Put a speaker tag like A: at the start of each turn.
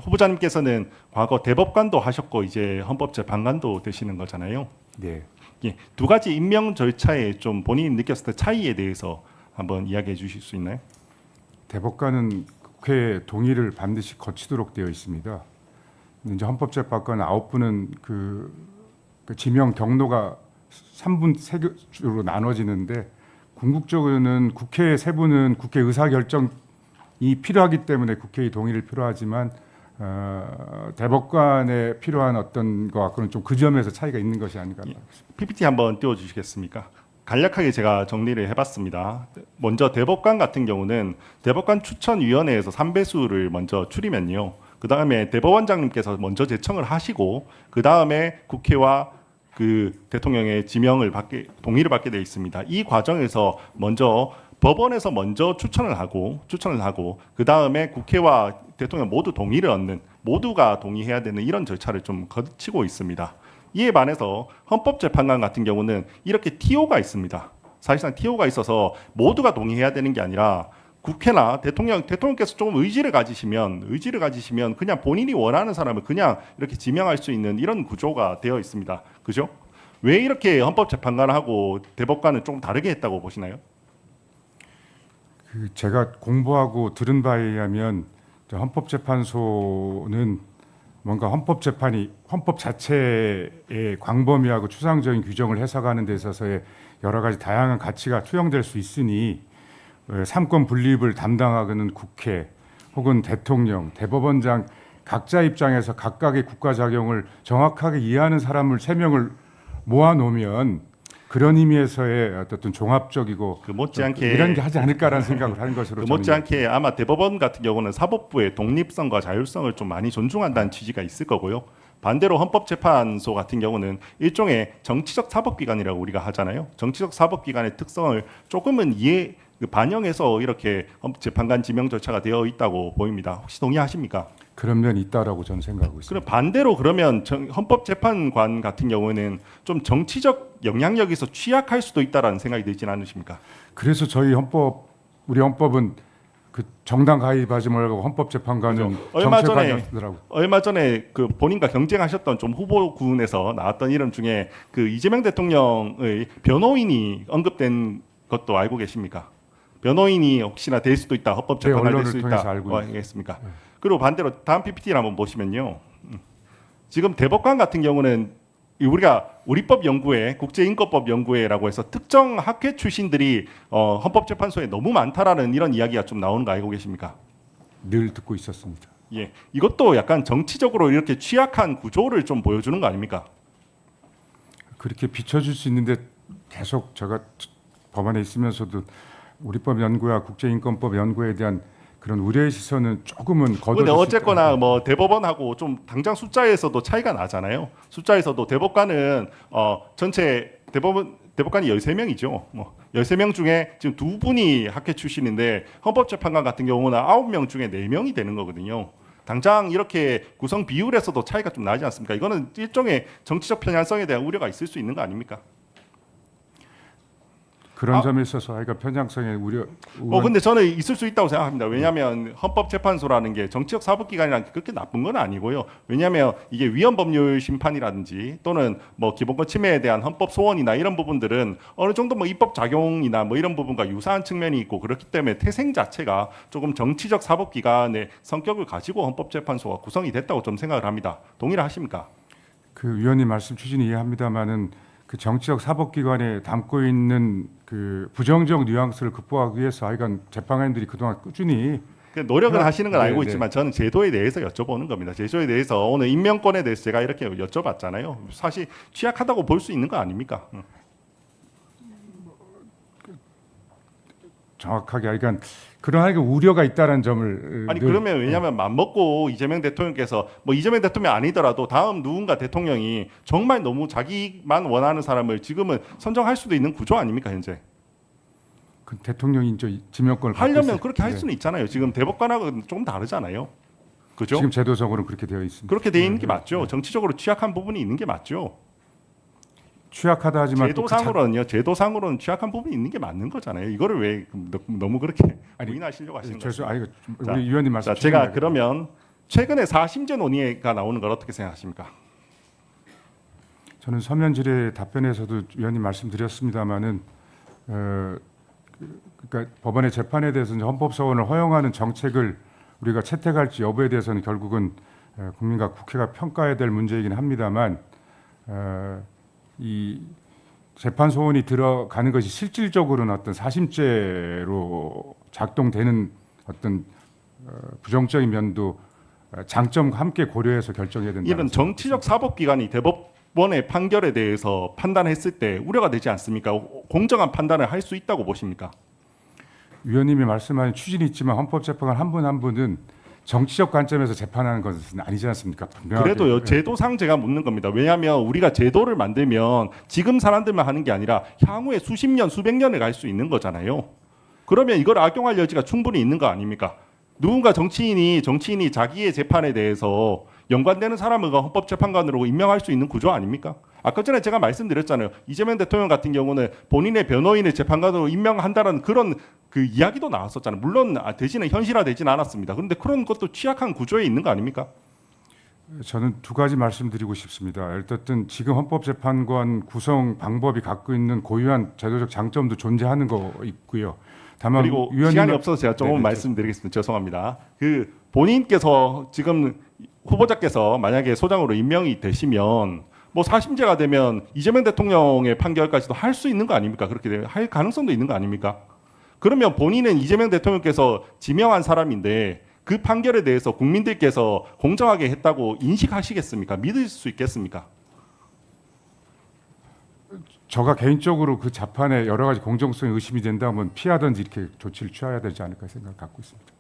A: 후보자님께서는 과거 대법관도 하셨고 이제 헌법재판관도 되시는 거잖아요.
B: 네.
A: 예, 두 가지 임명 절차에 좀 본인이 느꼈을 때 차이에 대해서 한번 이야기해 주실 수 있나요?
B: 대법관은 국회 동의를 반드시 거치도록 되어 있습니다. 근데 이제 헌법재판관 9분은 그 지명 경로가 3분 3주로 나눠지는데 궁극적으로는 국회 3분은 국회 의사결정이 필요하기 때문에 국회의 동의를 필요하지만 대법관에 필요한 어떤 것 갖고는 좀 그 점에서 차이가 있는 것이 아닌가.
A: PPT 한번 띄워주시겠습니까? 간략하게 제가 정리를 해봤습니다. 먼저 대법관 같은 경우는 대법관 추천위원회에서 3배수를 먼저 추리면요. 그 다음에 대법원장님께서 먼저 제청을 하시고 그 다음에 국회와 그 대통령의 지명을 동의를 받게 되어 있습니다. 이 과정에서 먼저 법원에서 먼저 추천을 하고 그 다음에 국회와 대통령 모두 동의를 얻는, 모두가 동의해야 되는 이런 절차를 좀 거치고 있습니다. 이에 반해서 헌법재판관 같은 경우는 이렇게 TO가 있습니다. 사실상 TO가 있어서 모두가 동의해야 되는 게 아니라 국회나 대통령께서 조금 의지를 가지시면 그냥 본인이 원하는 사람을 그냥 이렇게 지명할 수 있는 이런 구조가 되어 있습니다. 그죠? 왜 이렇게 헌법재판관하고 대법관은 조금 다르게 했다고 보시나요?
B: 제가 공부하고 들은 바에 의하면 헌법재판소는 뭔가 헌법 자체의 광범위하고 추상적인 규정을 해석하는 데 있어서의 여러 가지 다양한 가치가 투영될 수 있으니 삼권 분립을 담당하는 국회 혹은 대통령, 대법원장 각자 입장에서 각각의 국가 작용을 정확하게 이해하는 사람을 3명을 모아놓으면 그런 의미에서의 어떤 종합적이고
A: 그 못지않게
B: 이런 게 하지 않을까라는 생각을 하는 것으로
A: 그 못지않게 아마 대법원 같은 경우는 사법부의 독립성과 자율성을 좀 많이 존중한다는 취지가 있을 거고요. 반대로 헌법재판소 같은 경우는 일종의 정치적 사법기관이라고 우리가 하잖아요. 정치적 사법기관의 특성을 조금은 반영해서 이렇게 재판관 지명 절차가 되어 있다고 보입니다. 혹시 동의하십니까?
B: 그런 면이 있다라고 저는 생각하고 있습니다.
A: 그럼 반대로 그러면 헌법재판관 같은 경우에는 좀 정치적 영향력에서 취약할 수도 있다라는 생각이 들지는 않으십니까?
B: 그래서 우리 헌법은 그 정당 가입하지 말고 헌법재판관은 정치판이더라고요.
A: 얼마 전에 그 본인과 경쟁하셨던 좀 후보군에서 나왔던 이름 중에 그 이재명 대통령의 변호인이 언급된 것도 알고 계십니까? 변호인이 혹시나 될 수도 있다, 헌법재판관 될 수 있다, 알겠습니까?
B: 네.
A: 그리고 반대로 다음 PPT를 한번 보시면요, 지금 대법관 같은 경우는 우리가 우리법연구회, 국제인권법연구회라고 해서 특정 학회 출신들이 헌법재판소에 너무 많다라는 이런 이야기가 좀 나오는 거 알고 계십니까?
B: 늘 듣고 있었습니다.
A: 예, 이것도 약간 정치적으로 이렇게 취약한 구조를 좀 보여주는 거 아닙니까?
B: 그렇게 비춰줄 수 있는데 계속 제가 법안에 있으면서도 우리법연구와 국제인권법연구에 대한 그런 우려의 시선은 조금은 거둬.
A: 근데 어쨌거나 뭐 대법원하고 좀 당장 숫자에서도 차이가 나잖아요. 숫자에서도 대법관은 전체 대법관이 13명이죠. 뭐 13명 중에 지금 2분이 학회 출신인데 헌법재판관 같은 경우는 9명 중에 4명이 되는 거거든요. 당장 이렇게 구성 비율에서도 차이가 좀 나지 않습니까? 이거는 일종의 정치적 편향성에 대한 우려가 있을 수 있는 거 아닙니까?
B: 그런 점에 있어서 아이가 편향성의 우려.
A: 근데 저는 있을 수 있다고 생각합니다. 왜냐하면 헌법재판소라는 게 정치적 사법기관이라는 게 그렇게 나쁜 건 아니고요. 왜냐하면 이게 위헌법률 심판이라든지 또는 뭐 기본권 침해에 대한 헌법 소원이나 이런 부분들은 어느 정도 뭐 입법 작용이나 뭐 이런 부분과 유사한 측면이 있고 그렇기 때문에 태생 자체가 조금 정치적 사법기관의 성격을 가지고 헌법재판소가 구성이 됐다고 좀 생각을 합니다. 동의를 하십니까?
B: 그 위원님 말씀 취지는 이해합니다만은 그 정치적 사법기관에 담고 있는 그 부정적 뉘앙스를 극복하기 위해서 하여간 재판관들이 그동안 꾸준히
A: 노력을 하시는 건 알고
B: 네,
A: 있지만 저는 제도에 대해서 여쭤보는 겁니다. 제도에 대해서 오늘 임명권에 대해서 제가 이렇게 여쭤봤잖아요. 사실 취약하다고 볼 수 있는 거 아닙니까?
B: 정확하게 하여간 그런 우려가 있다는 점을
A: 아니 그러면 왜냐하면 맘먹고 이재명 대통령께서 뭐 이재명 대통령 아니더라도 다음 누군가 대통령이 정말 너무 자기만 원하는 사람을 지금은 선정할 수도 있는 구조 아닙니까 현재?
B: 그 대통령이 지명권을
A: 하려면 그렇게 할 수는 있잖아요. 지금 대법관하고는 조금 다르잖아요. 그죠?
B: 지금 제도적으로는 그렇게 되어 있습니다.
A: 그렇게 되어 있는 게 맞죠. 정치적으로 취약한 부분이 있는 게 맞죠.
B: 취약하다 하지만
A: 제도상으로는 취약한 부분이 있는 게 맞는 거잖아요. 이거를 왜 너무 그렇게 부인하시려고 하시는 거죠?
B: 우리 위원님 말씀.
A: 제가 그러면 최근에 4심제 논의가 나오는 걸 어떻게 생각하십니까?
B: 저는 서면 질의 답변에서도 위원님 말씀드렸습니다마는 그러니까 법원의 재판에 대해서는 헌법소원을 허용하는 정책을 우리가 채택할지 여부에 대해서는 결국은 국민과 국회가 평가해야 될 문제이긴 합니다만 이 재판 소원이 들어가는 것이 실질적으로는 어떤 사심죄로 작동되는 어떤 부정적인 면도 장점과 함께 고려해서 결정해야 된다.
A: 이런 정치적 사법기관이 대법원의 판결에 대해서 판단했을 때 우려가 되지 않습니까? 공정한 판단을 할 수 있다고 보십니까?
B: 위원님이 말씀하신 추진이 있지만 헌법재판관 한 분 한 분은 정치적 관점에서 재판하는 것은 아니지 않습니까? 분명하게.
A: 그래도요 제도상 제가 묻는 겁니다. 왜냐하면 우리가 제도를 만들면 지금 사람들만 하는 게 아니라 향후에 수십 년 수백 년을 갈 수 있는 거잖아요. 그러면 이걸 악용할 여지가 충분히 있는 거 아닙니까? 누군가 정치인이 자기의 재판에 대해서 연관되는 사람을 헌법재판관으로 임명할 수 있는 구조 아닙니까? 아까 전에 제가 말씀드렸잖아요. 이재명 대통령 같은 경우는 본인의 변호인을 재판관으로 임명한다는 그런 그 이야기도 나왔었잖아요. 물론 현실화되지는 않았습니다. 그런데 그런 것도 취약한 구조에 있는 거 아닙니까?
B: 저는 두 가지 말씀드리고 싶습니다. 어쨌든 지금 헌법재판관 구성 방법이 갖고 있는 고유한 제도적 장점도 존재하는 거 있고요. 다만
A: 그리고 시간이 없어서 제가 조금 말씀드리겠습니다. 죄송합니다. 그 본인께서 지금 후보자께서 만약에 소장으로 임명이 되시면 뭐 사심제가 되면 이재명 대통령의 판결까지도 할 수 있는 거 아닙니까? 그렇게 되면 할 가능성도 있는 거 아닙니까? 그러면 본인은 이재명 대통령께서 지명한 사람인데 그 판결에 대해서 국민들께서 공정하게 했다고 인식하시겠습니까? 믿을 수 있겠습니까?
B: 저가 개인적으로 그 재판에 여러 가지 공정성이 의심이 된다면 피하든지 이렇게 조치를 취해야 되지 않을까 생각 갖고 있습니다.